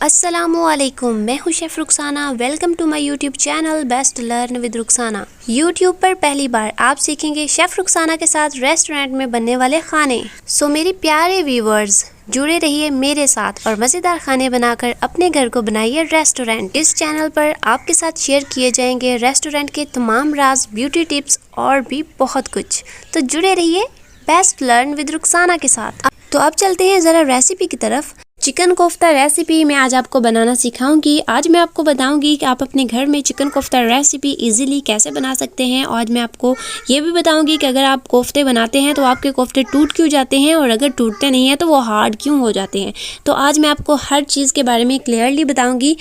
अस्सलामुअलैकुम, मैं हूं chef Rukhsana. Welcome to my YouTube channel best learn with Rukhsana. YouTube पर पहली बार आप सीखेंगे शेफ़ रुखसाना के साथ रेस्टोरेंट में बनने वाले खाने। सो मेरे प्यारे व्यूवर्स, जुड़े रहिए मेरे साथ और मज़ेदार खाने बनाकर अपने घर को बनाइए रेस्टोरेंट। इस चैनल पर आपके साथ शेयर किए जाएंगे रेस्टोरेंट के तमाम राज, ब्यूटी टिप्स और भी बहुत कुछ। तो जुड़े रहिए बेस्ट लर्न विद रुखसाना के साथ। तो अब चलते हैं ज़रा रेसिपी की तरफ। चिकन कोफ्ता रेसिपी मैं आज आपको बनाना सिखाऊंगी। आज मैं आपको बताऊंगी कि आप अपने घर में चिकन कोफ्ता रेसिपी इजीली कैसे बना सकते हैं। आज मैं आपको ये भी बताऊंगी कि अगर आप कोफ्ते बनाते हैं तो आपके कोफ्ते टूट क्यों जाते हैं, और अगर टूटते नहीं हैं तो वो हार्ड क्यों हो जाते हैं। तो आज मैं आपको हर चीज़ के बारे में क्लियरली बताऊँगी,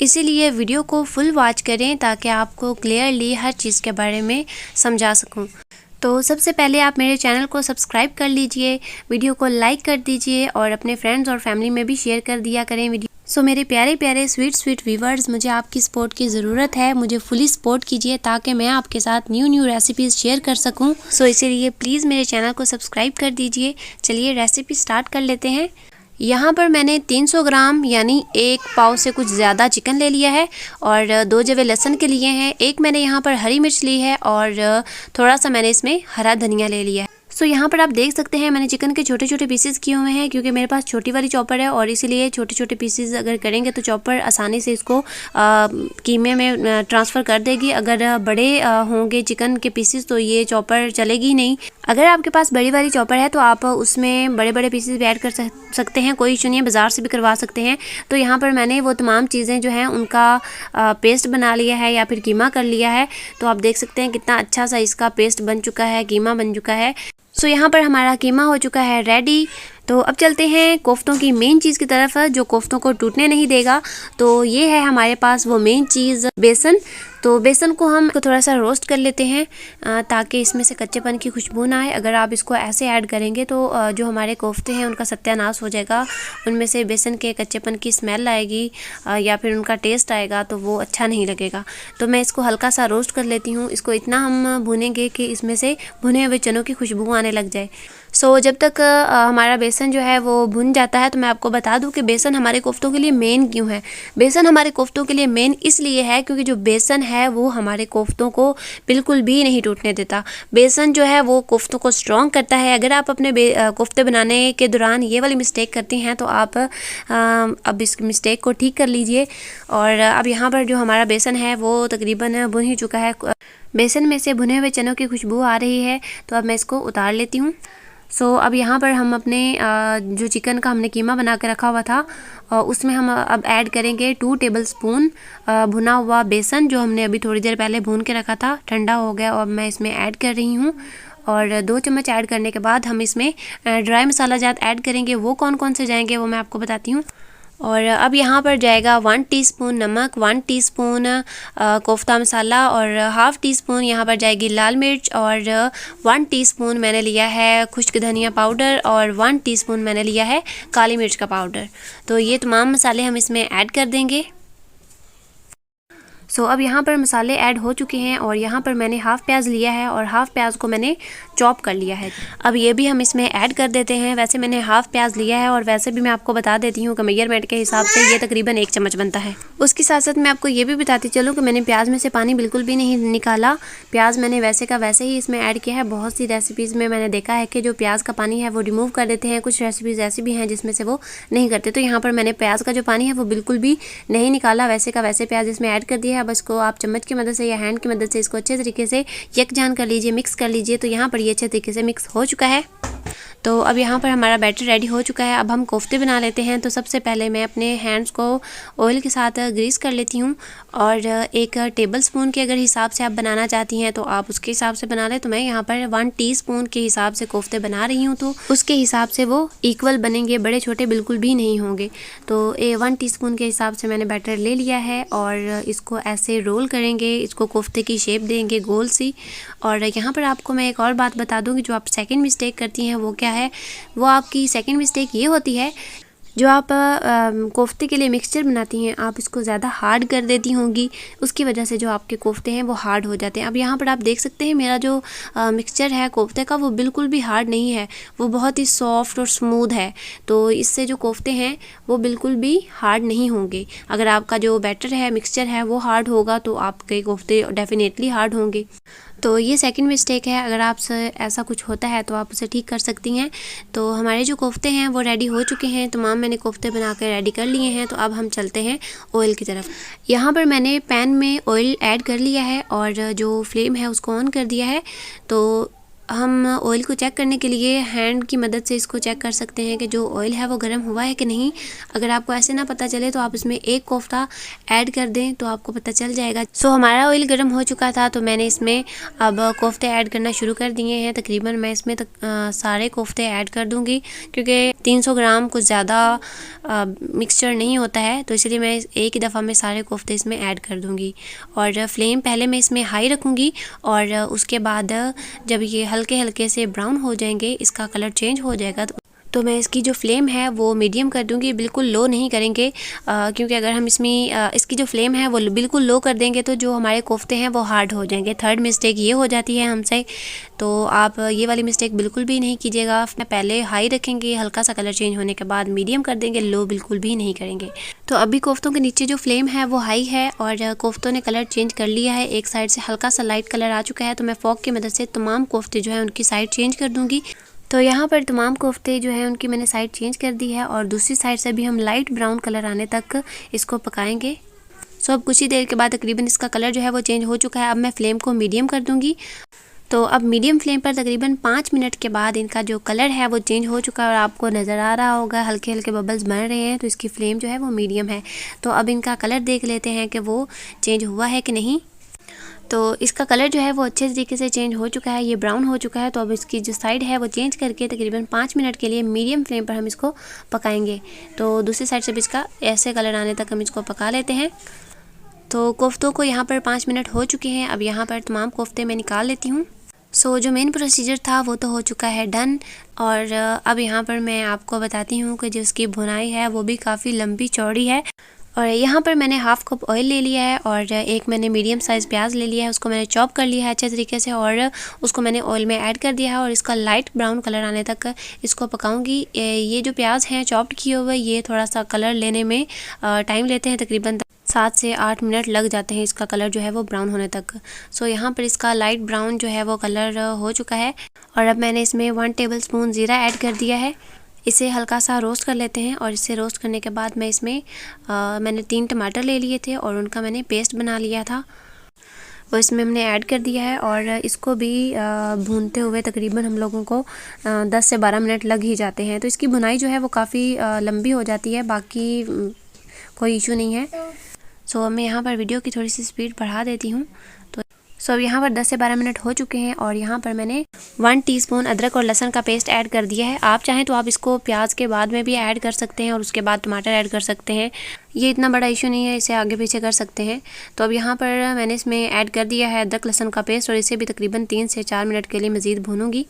इसीलिए वीडियो को फुल वॉच करें ताकि आपको क्लियरली हर चीज़ के बारे में समझा सकूँ। तो सबसे पहले आप मेरे चैनल को सब्सक्राइब कर लीजिए, वीडियो को लाइक कर दीजिए और अपने फ्रेंड्स और फैमिली में भी शेयर कर दिया करें वीडियो। सो मेरे प्यारे प्यारे स्वीट व्यूवर्स, मुझे आपकी सपोर्ट की ज़रूरत है। मुझे फुली सपोर्ट कीजिए ताकि मैं आपके साथ न्यू रेसिपीज़ शेयर कर सकूं। सो इसीलिए प्लीज़ मेरे चैनल को सब्सक्राइब कर दीजिए। चलिए रेसिपी स्टार्ट कर लेते हैं। यहाँ पर मैंने 300 ग्राम यानी 1 पाव से कुछ ज़्यादा चिकन ले लिया है और 2 जवे लहसुन के लिए हैं। एक मैंने यहाँ पर हरी मिर्च ली है और थोड़ा सा मैंने इसमें हरा धनिया ले लिया है। सो यहाँ पर आप देख सकते हैं मैंने चिकन के छोटे छोटे पीसेस किए हुए हैं, क्योंकि मेरे पास छोटी वाली चॉपर है और इसीलिए छोटे छोटे पीसेस अगर करेंगे तो चॉपर आसानी से इसको कीमे में ट्रांसफ़र कर देगी। अगर बड़े होंगे चिकन के पीसेस तो ये चॉपर चलेगी नहीं। अगर आपके पास बड़ी वाली चॉपर है तो आप उसमें बड़े बड़े पीसेस भी ऐड कर सकते हैं, कोई इशू नहीं है, बाज़ार से भी करवा सकते हैं। तो यहाँ पर मैंने वो तमाम चीज़ें जो हैं उनका पेस्ट बना लिया है या फिर कीमा कर लिया है। तो आप देख सकते हैं कितना अच्छा सा इसका पेस्ट बन चुका है, कीमा बन चुका है। सो यहाँ पर हमारा कीमा हो चुका है रेडी। तो अब चलते हैं कोफ्तों की मेन चीज़ की तरफ, जो कोफ्तों को टूटने नहीं देगा। तो ये है हमारे पास वो मेन चीज़, बेसन। तो बेसन को हम थोड़ा सा रोस्ट कर लेते हैं ताकि इसमें से कच्चेपन की खुशबू ना आए। अगर आप इसको ऐसे ऐड करेंगे तो जो हमारे कोफ्ते हैं उनका सत्यानाश हो जाएगा, उनमें से बेसन के कच्चेपन की स्मेल आएगी या फिर उनका टेस्ट आएगा तो वो अच्छा नहीं लगेगा। तो मैं इसको हल्का सा रोस्ट कर लेती हूँ। इसको इतना हम भूनेंगे कि इसमें से भुने हुए चनों की खुशबू आने लग जाए। सो जब तक हमारा बेसन जो है वो भुन जाता है तो मैं आपको बता दूं कि बेसन हमारे कोफ्तों के लिए मेन क्यों है। बेसन हमारे कोफ्तों के लिए मेन इसलिए है क्योंकि जो बेसन है वो हमारे कोफ्तों को बिल्कुल भी नहीं टूटने देता। बेसन जो है वो कोफ्तों को स्ट्रॉन्ग करता है। अगर आप अपने कोफ्ते बनाने के दौरान ये वाली मिस्टेक करती हैं तो आप अब इस मिस्टेक को ठीक कर लीजिए। और अब यहाँ पर जो हमारा बेसन है वो तकरीबन भुन ही चुका है। बेसन में से भुने हुए चनों की खुशबू आ रही है, तो अब मैं इसको उतार लेती हूँ। सो अब यहाँ पर हम अपने जो चिकन का हमने कीमा बना के रखा हुआ था उसमें हम अब ऐड करेंगे 2 टेबलस्पून भुना हुआ बेसन, जो हमने अभी थोड़ी देर पहले भून के रखा था। ठंडा हो गया और मैं इसमें ऐड कर रही हूँ। और 2 चम्मच ऐड करने के बाद हम इसमें ड्राई मसाला जात ऐड करेंगे। वो कौन कौन से जाएंगे वो मैं आपको बताती हूँ। और अब यहाँ पर जाएगा 1 टीस्पून नमक, 1 टीस्पून कोफ्ता मसाला और हाफ़ टीस्पून यहाँ पर जाएगी लाल मिर्च, और 1 टीस्पून मैंने लिया है खुश्क धनिया पाउडर और 1 टीस्पून मैंने लिया है काली मिर्च का पाउडर। तो ये तमाम मसाले हम इसमें ऐड कर देंगे। सो अब यहाँ पर मसाले ऐड हो चुके हैं और यहाँ पर मैंने हाफ़ प्याज लिया है और हाफ़ प्याज को मैंने चॉप कर लिया है। अब ये भी हम इसमें ऐड कर देते हैं। वैसे मैंने हाफ़ प्याज लिया है और वैसे भी मैं आपको बता देती हूँ कि मेजरमेंट के हिसाब से ये तकरीबन 1 चम्मच बनता है। उसके साथ साथ मैं आपको ये भी बताती चलूँ कि मैंने प्याज में से पानी बिल्कुल भी नहीं निकाला। प्याज मैंने वैसे का वैसे ही इसमें ऐड किया है। बहुत सी रेसिपीज़ में मैंने देखा है कि जो प्याज का पानी है वो रिमूव कर देते हैं, कुछ रेसिपीज़ ऐसी भी हैं जिसमें से वो नहीं करते। तो यहाँ पर मैंने प्याज का जो पानी है वो बिल्कुल भी नहीं निकाला, वैसे का वैसे प्याज इसमें ऐड कर दिया है। अब इसको आप चम्मच की मदद से या हैंड की मदद से इसको अच्छे तरीके से यकजान कर लीजिए, मिक्स कर लीजिए। तो यहाँ पर ये अच्छे तरीके से मिक्स हो चुका है। तो अब यहाँ पर हमारा बैटर रेडी हो चुका है। अब हम कोफ्ते बना लेते हैं। तो सबसे पहले मैं अपने हैंड्स को ऑयल के साथ ग्रीस कर लेती हूँ और 1 टेबलस्पून के अगर हिसाब से आप बनाना चाहती हैं तो आप उसके हिसाब से बना लें। तो मैं यहाँ पर 1 टीस्पून के हिसाब से कोफ्ते बना रही हूँ, तो उसके हिसाब से वो इक्वल बनेंगे, बड़े छोटे बिल्कुल भी नहीं होंगे। तो 1 टीस्पून के हिसाब से मैंने बैटर ले लिया है और इसको ऐसे रोल करेंगे, इसको कोफ्ते की शेप देंगे गोल सी। और यहाँ पर आपको मैं एक और बात बता दूँ कि जो आप सेकेंड मिस्टेक करती हैं वो क्या है, वो आपकी सेकेंड मिस्टेक ये होती है जो आप कोफ्ते के लिए मिक्सचर बनाती हैं, आप इसको ज़्यादा हार्ड कर देती होंगी, उसकी वजह से जो आपके कोफ्ते हैं वो हार्ड हो जाते हैं। अब यहाँ पर आप देख सकते हैं मेरा जो मिक्सचर है कोफ्ते का वो बिल्कुल भी हार्ड नहीं है, वो बहुत ही सॉफ्ट और स्मूथ है। तो इससे जो कोफ्ते हैं वो बिल्कुल भी हार्ड नहीं होंगे। अगर आपका जो बैटर है, मिक्सचर है, वो हार्ड होगा तो आपके कोफ्ते डेफिनेटली हार्ड होंगे। तो ये सेकंड मिस्टेक है, अगर आपसे ऐसा कुछ होता है तो आप उसे ठीक कर सकती हैं। तो हमारे जो कोफ्ते हैं वो रेडी हो चुके हैं, तमाम मैंने कोफ्ते बना कर रेडी कर लिए हैं। तो अब हम चलते हैं ऑयल की तरफ। यहाँ पर मैंने पैन में ऑयल ऐड कर लिया है और जो फ्लेम है उसको ऑन कर दिया है। तो हम ऑयल को चेक करने के लिए हैंड की मदद से इसको चेक कर सकते हैं कि जो ऑयल है वो गर्म हुआ है कि नहीं। अगर आपको ऐसे ना पता चले तो आप इसमें एक कोफ्ता ऐड कर दें तो आपको पता चल जाएगा। सो हमारा ऑयल गर्म हो चुका था तो मैंने इसमें अब कोफ्ते ऐड करना शुरू कर दिए हैं। तकरीबन मैं इसमें सारे कोफ्ते ऐड कर दूंगी क्योंकि 300 ग्राम कुछ ज़्यादा मिक्सचर नहीं होता है, तो इसलिए मैं एक ही दफ़ा में सारे कोफ्ते इसमें ऐड कर दूंगी। और फ्लेम पहले मैं इसमें हाई रखूँगी और उसके बाद जब ये हल्के हल्के से ब्राउन हो जाएंगे, इसका कलर चेंज हो जाएगा, तो मैं इसकी जो फ्लेम है वो मीडियम कर दूंगी, बिल्कुल लो नहीं करेंगे क्योंकि अगर हम इसमें इसकी जो फ्लेम है वो बिल्कुल लो कर देंगे तो जो हमारे कोफ्ते हैं वो हार्ड हो जाएंगे। थर्ड मिस्टेक ये हो जाती है हमसे, तो आप ये वाली मिस्टेक बिल्कुल भी नहीं कीजिएगा। पहले हाई रखेंगे, हल्का सा कलर चेंज होने के बाद मीडियम कर देंगे, लो बिल्कुल भी नहीं करेंगे। तो अभी कोफ्तों के नीचे जो फ्लेम है वो हाई है और कोफ्तों ने कलर चेंज कर लिया है। एक साइड से हल्का सा लाइट कलर आ चुका है, तो मैं फोक की मदद से तमाम कोफ्ते जो है उनकी साइड चेंज कर दूँगी। तो यहाँ पर तमाम कोफ्ते जो है उनकी मैंने साइड चेंज कर दी है और दूसरी साइड से भी हम लाइट ब्राउन कलर आने तक इसको पकाएंगे। सो अब कुछ ही देर के बाद तकरीबन इसका कलर जो है वो चेंज हो चुका है। अब मैं फ्लेम को मीडियम कर दूंगी। तो अब मीडियम फ्लेम पर तकरीबन 5 मिनट के बाद इनका जो कलर है वो चेंज हो चुका है और आपको नज़र आ रहा होगा हल्के हल्के बबल्स बन रहे हैं, तो इसकी फ्लेम जो है वो मीडियम है। तो अब इनका कलर देख लेते हैं कि वो चेंज हुआ है कि नहीं। तो इसका कलर जो है वो अच्छे तरीके से चेंज हो चुका है, ये ब्राउन हो चुका है। तो अब इसकी जो साइड है वो चेंज करके तकरीबन 5 मिनट के लिए मीडियम फ्लेम पर हम इसको पकाएंगे। तो दूसरी साइड से भी इसका ऐसे कलर आने तक हम इसको पका लेते हैं। तो कोफ्तों को यहाँ पर 5 मिनट हो चुके हैं। अब यहाँ पर तमाम कोफ्ते मैं निकाल लेती हूँ। सो जो मेन प्रोसीजर था वो तो हो चुका है डन। और अब यहाँ पर मैं आपको बताती हूँ कि जो उसकी भुनाई है वो भी काफ़ी लंबी चौड़ी है। और यहाँ पर मैंने हाफ़ कप ऑयल ले लिया है और एक मैंने मीडियम साइज़ प्याज ले लिया है, उसको मैंने चॉप कर लिया है अच्छे तरीके से और उसको मैंने ऑयल में ऐड कर दिया है और इसका लाइट ब्राउन कलर आने तक इसको पकाऊंगी। ये जो प्याज हैं चॉप्ड किए हुए, ये थोड़ा सा कलर लेने में टाइम लेते हैं, तकरीबन 7 से 8 मिनट लग जाते हैं इसका कलर जो है वो ब्राउन होने तक। सो यहाँ पर इसका लाइट ब्राउन जो है वो कलर हो चुका है और अब मैंने इसमें 1 टेबल स्पून ज़ीरा ऐड कर दिया है। इसे हल्का सा रोस्ट कर लेते हैं और इसे रोस्ट करने के बाद मैं इसमें मैंने 3 टमाटर ले लिए थे और उनका मैंने पेस्ट बना लिया था, वो इसमें हमने ऐड कर दिया है और इसको भी भूनते हुए तकरीबन हम लोगों को 10 से 12 मिनट लग ही जाते हैं। तो इसकी भुनाई जो है वो काफ़ी लंबी हो जाती है, बाकी कोई इशू नहीं है। सो मैं यहाँ पर वीडियो की थोड़ी सी स्पीड बढ़ा देती हूँ। तो अब यहाँ पर 10 से 12 मिनट हो चुके हैं और यहाँ पर मैंने 1 टीस्पून अदरक और लहसुन का पेस्ट ऐड कर दिया है। आप चाहें तो आप इसको प्याज के बाद में भी ऐड कर सकते हैं और उसके बाद टमाटर ऐड कर सकते हैं, ये इतना बड़ा इशू नहीं है, इसे आगे पीछे कर सकते हैं। तो अब यहाँ पर मैंने इसमें ऐड कर दिया है अदरक लहसुन का पेस्ट और इसे भी तकरीबन 3 से 4 मिनट के लिए मज़ीद भूनूंगी।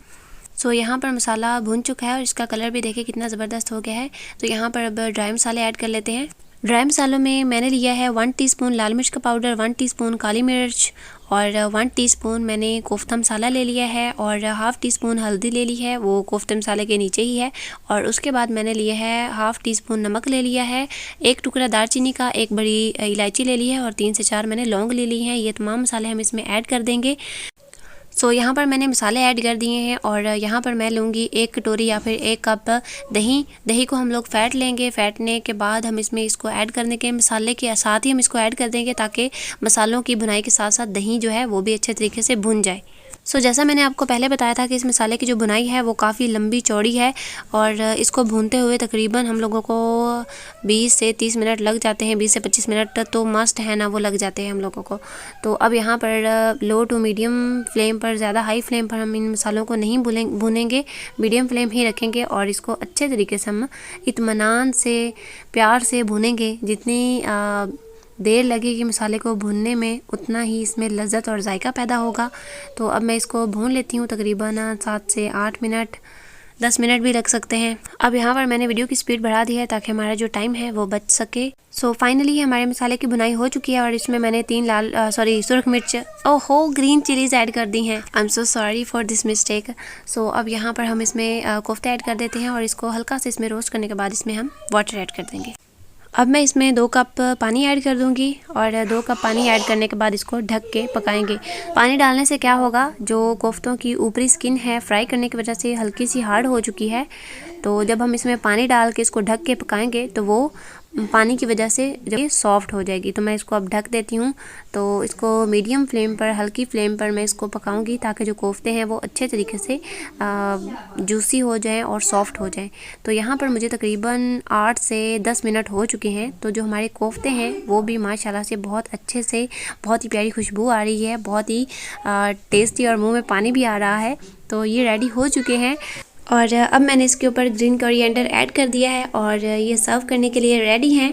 सो यहाँ पर मसाला भून चुका है और इसका कलर भी देखिए कितना ज़बरदस्त हो गया है। तो यहाँ पर अब ड्राई मसाले ऐड कर लेते हैं। ड्राई मसालों में मैंने लिया है 1 टीस्पून लाल मिर्च का पाउडर, 1 टीस्पून काली मिर्च और 1 टीस्पून मैंने कोफ्ता मसाला ले लिया है और हाफ़ टीस्पून हल्दी ले ली है, वो कोफ्ते मसाले के नीचे ही है। और उसके बाद मैंने लिया है हाफ़ टीस्पून नमक ले लिया है, 1 टुकड़ा दालचीनी का, 1 बड़ी इलायची ले ली है और 3 से 4 मैंने लौंग ले ली हैं। ये तमाम मसाले हम इसमें ऐड कर देंगे। सो यहाँ पर मैंने मसाले ऐड कर दिए हैं और यहाँ पर मैं लूँगी 1 कटोरी या फिर 1 कप दही को हम लोग फ़ैट लेंगे। फ़ैटने के बाद हम इसमें इसको ऐड करने के मसाले के साथ ही हम इसको ऐड कर देंगे ताकि मसालों की भुनाई के साथ साथ दही जो है वो भी अच्छे तरीके से भुन जाए। सो जैसा मैंने आपको पहले बताया था कि इस मसाले की जो बुनाई है वो काफ़ी लंबी चौड़ी है और इसको भूनते हुए तकरीबन हम लोगों को 20 से 30 मिनट लग जाते हैं, 20 से 25 मिनट तो मस्ट है ना, वो लग जाते हैं हम लोगों को। तो अब यहाँ पर लो टू मीडियम फ्लेम पर, ज़्यादा हाई फ्लेम पर हम इन मसालों को नहीं भूनेंगे, मीडियम फ्लेम ही रखेंगे और इसको अच्छे तरीके से हम इत्मीनान से प्यार से भूनेंगे। जितनी देर लगेगी मसाले को भूनने में उतना ही इसमें लज़्ज़त और जायका पैदा होगा। तो अब मैं इसको भून लेती हूँ तकरीबन 7 से 8 मिनट 10 मिनट भी लग सकते हैं। अब यहाँ पर मैंने वीडियो की स्पीड बढ़ा दी है ताकि हमारा जो टाइम है वो बच सके। सो फाइनली हमारे मसाले की बुनाई हो चुकी है और इसमें मैंने 3 सुरख मिर्च ग्रीन चिलीज ऐड कर दी हैं। I am so sorry for this mistake. So अब यहाँ पर हम इसमें कोफ्ता ऐड कर देते हैं और इसको हल्का से इसमें रोस्ट करने के बाद इसमें हम वाटर ऐड कर देंगे। अब मैं इसमें 2 कप पानी ऐड कर दूंगी और 2 कप पानी ऐड करने के बाद इसको ढक के पकाएंगे। पानी डालने से क्या होगा, जो कोफ्तों की ऊपरी स्किन है फ्राई करने की वजह से हल्की सी हार्ड हो चुकी है, तो जब हम इसमें पानी डाल के इसको ढक के पकाएंगे तो वो पानी की वजह से जब ये सॉफ्ट हो जाएगी। तो मैं इसको अब ढक देती हूँ। तो इसको मीडियम फ्लेम पर, हल्की फ्लेम पर मैं इसको पकाऊंगी ताकि जो कोफ्ते हैं वो अच्छे तरीके से जूसी हो जाएं और सॉफ्ट हो जाएं। तो यहाँ पर मुझे तकरीबन 8 से 10 मिनट हो चुके हैं। तो जो हमारे कोफ्ते हैं वो भी माशाल्लाह से बहुत अच्छे से, बहुत ही प्यारी खुशबू आ रही है, बहुत ही टेस्टी और मुँह में पानी भी आ रहा है। तो ये रेडी हो चुके हैं और अब मैंने इसके ऊपर ग्रीन कोरिएंडर ऐड कर दिया है और ये सर्व करने के लिए रेडी हैं।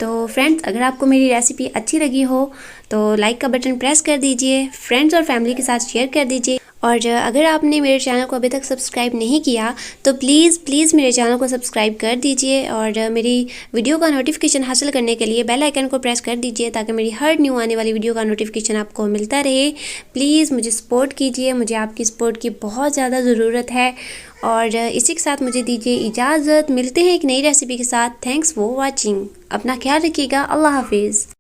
तो फ्रेंड्स, अगर आपको मेरी रेसिपी अच्छी लगी हो तो लाइक का बटन प्रेस कर दीजिए, फ्रेंड्स और फैमिली के साथ शेयर कर दीजिए और अगर आपने मेरे चैनल को अभी तक सब्सक्राइब नहीं किया तो प्लीज़ मेरे चैनल को सब्सक्राइब कर दीजिए और मेरी वीडियो का नोटिफिकेशन हासिल करने के लिए बेल आइकन को प्रेस कर दीजिए ताकि मेरी हर न्यू आने वाली वीडियो का नोटिफिकेशन आपको मिलता रहे। प्लीज़ मुझे सपोर्ट कीजिए, मुझे आपकी सपोर्ट की बहुत ज़्यादा ज़रूरत है। और इसी के साथ मुझे दीजिए इजाज़त। मिलते हैं एक नई रेसिपी के साथ। Thanks for watching. अपना ख्याल रखिएगा। अल्लाह हाफिज़।